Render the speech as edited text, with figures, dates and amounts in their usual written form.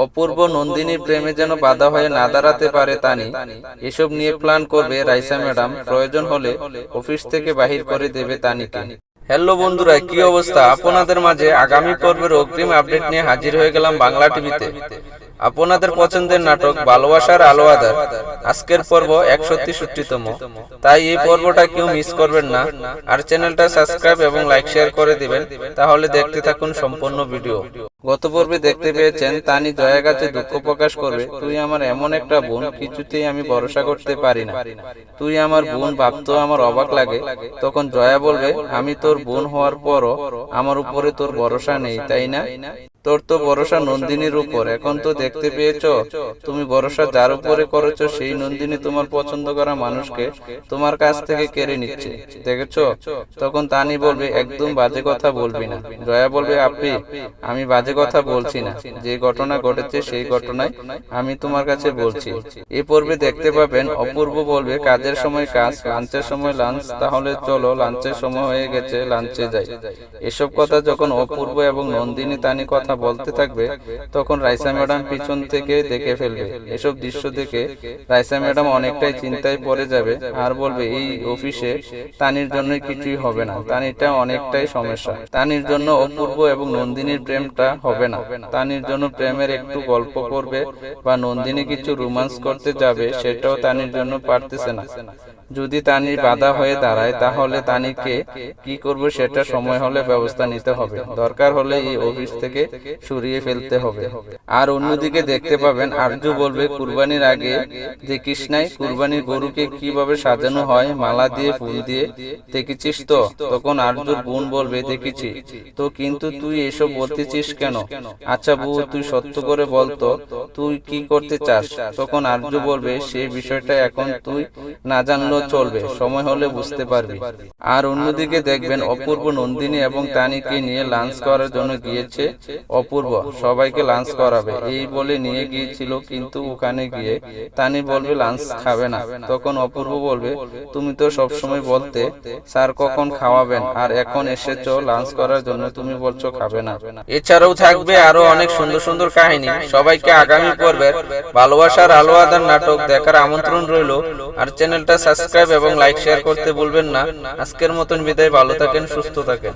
অপূর্ব নন্দিনীর প্রেমে যেন বাধা হয়ে না দাঁড়াতে পারে তানি, এসব নিয়ে প্ল্যান করবে রাইসা ম্যাডাম। প্রয়োজন হলে অফিস থেকে বাহির করে দেবে তানিকে। হ্যালো বন্ধুরা, কি অবস্থা? আপনাদের মাঝে আগামী পর্বের অগ্রিম আপডেট নিয়ে হাজির হয়ে গেলাম বাংলা টিভিতে। আপনাদের পছন্দের নাটক ভালোবাসার আলো আঁধার আজকের পর্ব 163তম। তাই এই পর্বটা কেউ মিস করবেন না, আর চ্যানেলটা সাবস্ক্রাইব এবং লাইক শেয়ার করে দিবেন, তাহলে দেখতে থাকুন সম্পূর্ণ ভিডিও। গত পর্বে দেখতে পেয়েছেন তানি জয়ার কাছে দুঃখ প্রকাশ করবে, তুই আমার এমন একটা বোন, কিছুতেই আমি ভরসা করতে পারি না। তুই আমার বোন ভাবতেও আমার অবাক লাগে। তখন জয়া বলবে, আমি তোর বোন হওয়ার পরও আমার উপরে তোর ভরসা নেই, তাই না? তোর তো ভরসা নন্দিনীর উপর। এখন তো দেখতে পেয়েছো, তুমি ভরসা যার উপরে করেছো সেই নন্দিনী তোমার পছন্দ করা মানুষকে তোমার কাছ থেকে কেড়ে নিচ্ছে, দেখেছো? তখন তানি বলবে, একদম বাজে কথা বলবি না। জয়া বলবে, আপনি, আমি বাজে কথা বলছি না, যে ঘটনা ঘটেছে সেই ঘটনায় আমি তোমার কাছে বলছি। এই পর্বে দেখতে পাবেন অপূর্ব বলবে, কাজের সময় কাজ, লাঞ্চের সময় লাঞ্চ, তাহলে চলো লাঞ্চের সময় হয়ে গেছে, লাঞ্চে যাই। এসব কথা যখন অপূর্ব এবং নন্দিনী তানি কথা বলতে থাকবে, তখন রাইসা ম্যাডাম পিছন থেকে দেখে ফেলবে। এসব দৃশ্য দেখে রাইসা ম্যাডাম অনেকটাই চিন্তায় পড়ে যাবে, আর বলবে, এই অফিসে তানির জন্য কিছুই হবে না, তানিটা অনেকটাই সমস্যা। তানির জন্য অপূর্ব এবং নন্দিনীর প্রেমটা হবে না। তানির জন্য প্রেমের একটু গল্প করবে বা নন্দিনী কিছু রোমান্স করতে যাবে, সেটাও তানির জন্য পারতেছে না। যদি তানির বাধা হয়ে দাঁড়ায়, তাহলে তানিকে কি করবে সেটা সময় হলে ব্যবস্থা নিতে হবে, দরকার হলে এই অফিস থেকে সরিয়ে ফেলতে হবে। আর অন্যদিকে দেখতে পাবেন আরজু বলবে, কুরবানির আগে দেখিস নাই কুরবানির গরুকে কিভাবে সাজানো হয় মালা দিয়ে, ফুল দিয়ে, দেখেছিস তো? তখন আরজুর বোন বলবে, দেখেছি তো, কিন্তু তুই এসব বলতেছিস কেন? আচ্ছা বউ, তুই সত্য করে বলতো, তুই কি করতে চাস? তখন আরজু বলবে, সেই বিষয়টা এখন তুই না জানলেও চলবে, সময় হলে বুঝতে পারবি। আর অন্যদিকে দেখবেন অপূর্ব নন্দিনী এবং তানিকে নিয়ে লাঞ্চ করার জন্য গিয়েছে। অপূর্ব সবাইকে লাঞ্চ করাবে এই বলে নিয়ে গিয়েছিল, কিন্তু ওখানে গিয়ে তানি বলবে লাঞ্চ খাবে না। তখন অপূর্ব বলবে, তুমি তো সবসময় বলতে স্যার কখন খাওয়াবেন, আর এখন এসেছো লাঞ্চ করার জন্য, তুমি বলছো খাবে না। এছাড়াও থাকবে আরো অনেক সুন্দর সুন্দর কাহিনী। সবাইকে আগামী পর্বের ভালোবাসার আলো আঁধার নাটক দেখার আমন্ত্রণ রইল, আর চ্যানেলটা সাবস্ক্রাইব এবং লাইক শেয়ার করতে ভুলবেন না। আজকের মতন বিদায়, ভালো থাকেন, সুস্থ থাকেন।